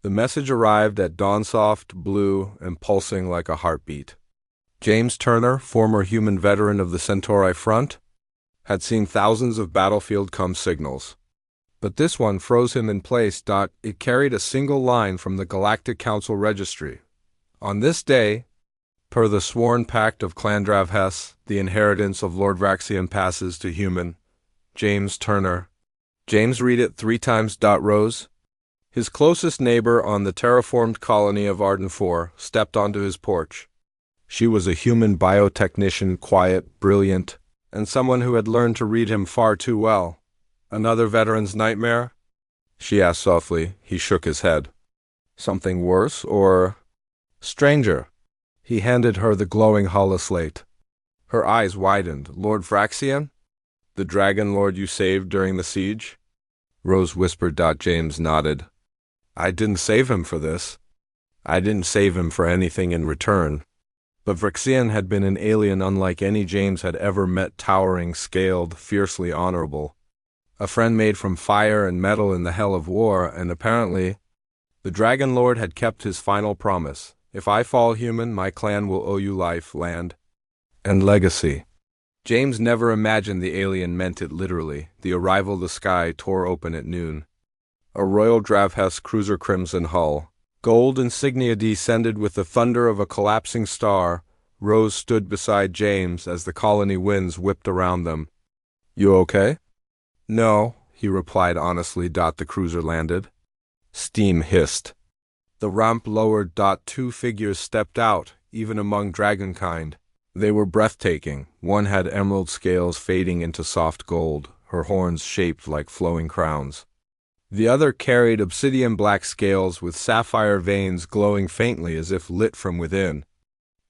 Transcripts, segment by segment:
The message arrived at dawn, soft, blue, and pulsing like a heartbeat. James Turner, former human veteran of the Centauri Front, had seen thousands of battlefield-come signals. But this one froze him in place. It carried a single line from the Galactic Council Registry. On this day, per the sworn pact of Clan Dravhess, the inheritance of Lord Vraxian passes to human James Turner. James, read it 3 times. Rose, his closest neighbor on the terraformed colony of Arden 4, stepped onto his porch. She was a human biotechnician, quiet, brilliant, and someone who had learned to read him far too well. "Another veteran's nightmare?" she asked softly. He shook his head. "Something worse, or—" "Stranger." He handed her the glowing holoslate. Her eyes widened. "Lord Vraxian? The dragon lord you saved during the siege?" Rose whispered. James nodded. "I didn't save him for this. I didn't save him for anything in return." But Vraxian had been an alien unlike any James had ever met, towering, scaled, fiercely honorable. A friend made from fire and metal in the hell of war, and apparently, the Dragon Lord had kept his final promise. "If I fall human, my clan will owe you life, land, and legacy." James never imagined the alien meant it literally. The arrival the sky tore open at noon. A Royal Dravhess cruiser, crimson hull. Gold insignia descended with the thunder of a collapsing star. Rose stood beside James as the colony winds whipped around them. "You okay?" "No," he replied honestly. The cruiser landed. Steam hissed. The ramp lowered. 2 figures stepped out, even among dragonkind. They were breathtaking. One had emerald scales fading into soft gold, her horns shaped like flowing crowns. The other carried obsidian-black scales with sapphire veins glowing faintly as if lit from within.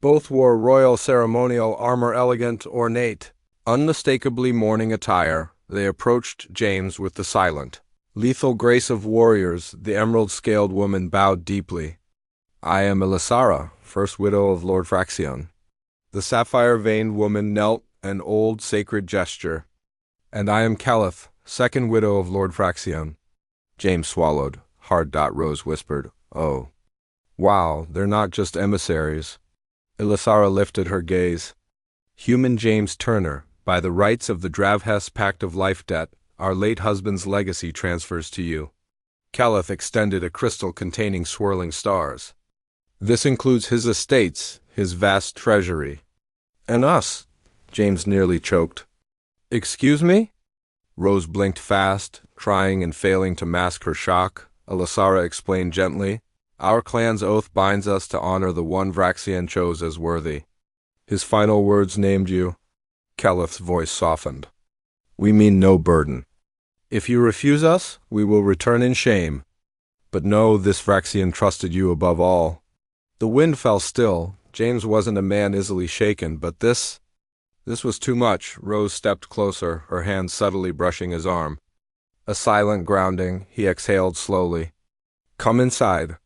Both wore royal ceremonial armor, elegant, ornate, unmistakably morning attire. They approached James with the silent, lethal grace of warriors. The emerald-scaled woman bowed deeply. "I am Elisara, first widow of Lord Vraxian." The sapphire-veined woman knelt, an old, sacred gesture. "And I am Caliph, second widow of Lord Vraxian." James swallowed. Hard. Rose whispered, "Oh. Wow, they're not just emissaries." Elisara lifted her gaze. "Human James Turner, by the rights of the Dravhess Pact of Life Debt, our late husband's legacy transfers to you." Caliph extended a crystal containing swirling stars. "This includes his estates, his vast treasury." "And us," James nearly choked. "Excuse me?" Rose blinked fast, trying and failing to mask her shock. Elisara explained gently, "Our clan's oath binds us to honor the one Vraxian chose as worthy." "His final words named you?" Caliph's voice softened. "We mean no burden. If you refuse us, we will return in shame. But know this Vraxian trusted you above all." The wind fell still. James wasn't a man easily shaken, but this was too much. Rose stepped closer, her hand subtly brushing his arm. A silent grounding. He exhaled slowly. "Come inside.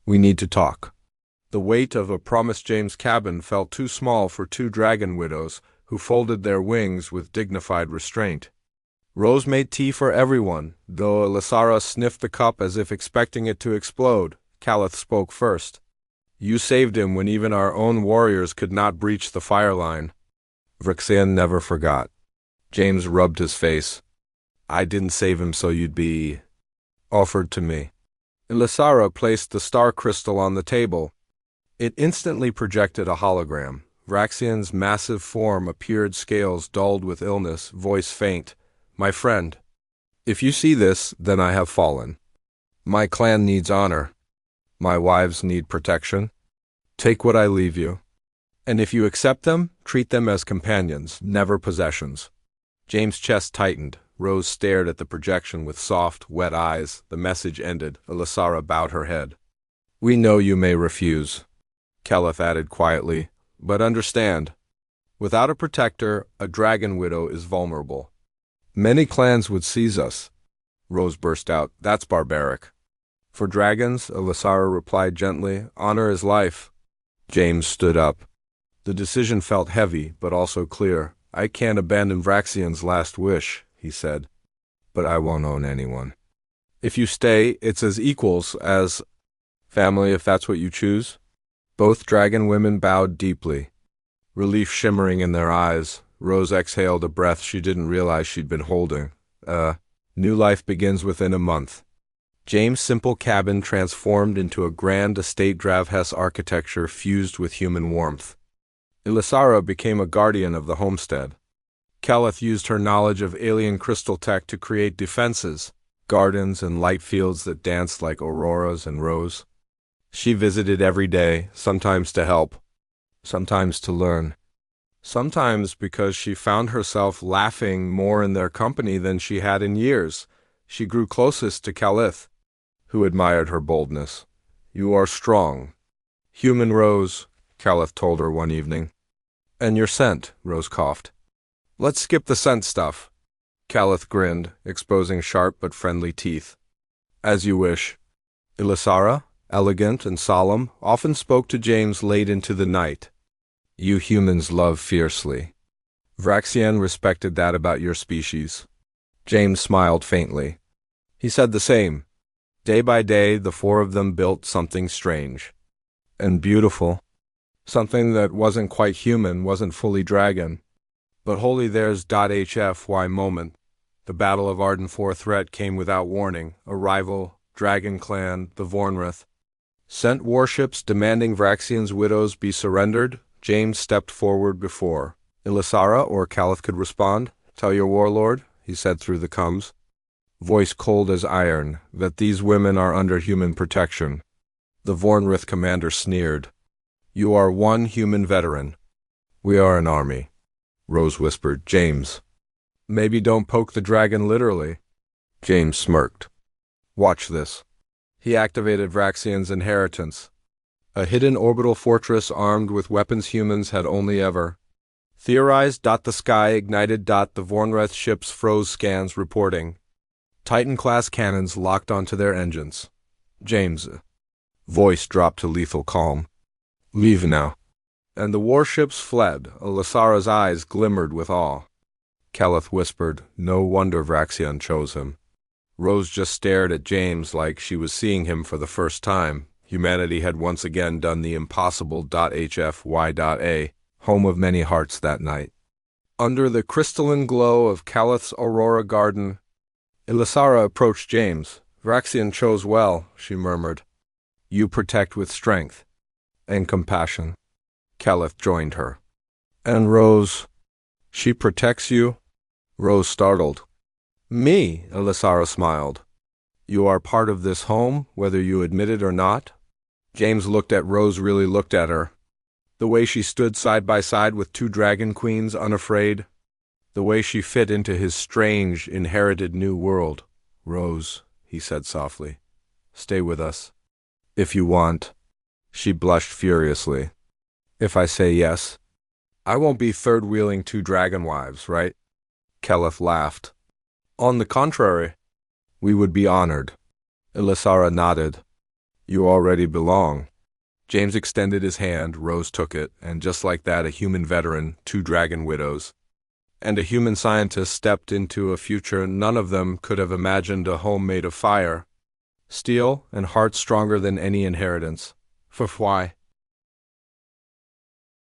We need to talk." The weight of a promised James cabin felt too small for 2 dragon widows, who folded their wings with dignified restraint. Rose made tea for everyone, though Elisara sniffed the cup as if expecting it to explode. Caliph spoke first. "You saved him when even our own warriors could not breach the fire line." Vraxian never forgot. James rubbed his face. "I didn't save him so you'd be offered to me." Elisara placed the star crystal on the table. It instantly projected a hologram. Vraxian's massive form appeared, scales dulled with illness, voice faint. "My friend, if you see this, then I have fallen. My clan needs honor. My wives need protection. Take what I leave you. And if you accept them, treat them as companions, never possessions." James' chest tightened. Rose stared at the projection with soft, wet eyes. The message ended. Elisara bowed her head. "We know you may refuse," Caliph added quietly, "but understand, without a protector, a dragon widow is vulnerable. Many clans would seize us." Rose burst out, "That's barbaric." "For dragons," Elisara replied gently, "honor is life." James stood up. The decision felt heavy, but also clear. "I can't abandon Vraxian's last wish," he said, "but I won't own anyone. If you stay, it's as equals, as Family, if that's what you choose. Both dragon women bowed deeply, relief shimmering in their eyes. Rose exhaled a breath she didn't realize she'd been holding. New life begins within a month. James' simple cabin transformed into a grand estate Dravhess architecture fused with human warmth. Ilisara became a guardian of the homestead. Calith used her knowledge of alien crystal tech to create defenses, gardens, and light fields that danced like auroras and rose. She visited every day, sometimes to help, sometimes to learn. Sometimes because she found herself laughing more in their company than she had in years. She grew closest to Calith, who admired her boldness. "You are strong." "Human Rose," Calith told her one evening. "And your scent," Rose coughed. "Let's skip the scent stuff." Calith grinned, exposing sharp but friendly teeth. "As you wish." Ilisara, elegant and solemn, often spoke to James late into the night. "You humans love fiercely. Vraxian respected that about your species." James smiled faintly. He said the same. Day by day, the four of them built something strange and beautiful. Something that wasn't quite human, wasn't fully dragon, but wholly theirs. HFY moment. The Battle of Arden 4 threat came without warning. A rival, dragon clan, the Vornrith, sent warships demanding Vraxian's widows be surrendered. James stepped forward before Ilisara or Calith could respond. "Tell your warlord," he said through the coms, voice cold as iron, "that these women are under human protection." The Vornrith commander sneered. "You are one human veteran. We are an army." Rose whispered, "James, maybe don't poke the dragon literally." James smirked. "Watch this." He activated Vraxian's inheritance, a hidden orbital fortress armed with weapons humans had only ever theorized. The sky ignited. The Vornrith ships froze, scans reporting. Titan-class cannons locked onto their engines. James' voice dropped to lethal calm. "Leave now." And the warships fled. Ilisara's eyes glimmered with awe. Calith whispered, "No wonder Vraxian chose him." Rose just stared at James like she was seeing him for the first time. Humanity had once again done the impossible. HFY.A, home of many hearts that night. Under the crystalline glow of Calith's Aurora Garden, Ilisara approached James. "Vraxian chose well," she murmured. "You protect with strength and compassion." Calith joined her. "And Rose, she protects you?" Rose startled. "Me?" Ilisara smiled. "You are part of this home, whether you admit it or not." James looked at Rose, really looked at her. The way she stood side by side with two dragon queens, unafraid. The way she fit into his strange, inherited new world. "Rose," he said softly, "stay with us. If you want." She blushed furiously. "If I say yes?" "I won't be third-wheeling two dragon wives, right?" Calith laughed. "On the contrary, we would be honored." Ilisara nodded. "You already belong." James extended his hand, Rose took it, and just like that, a human veteran, two dragon widows, and a human scientist stepped into a future none of them could have imagined, a home made of fire, steel, and hearts stronger than any inheritance. For why?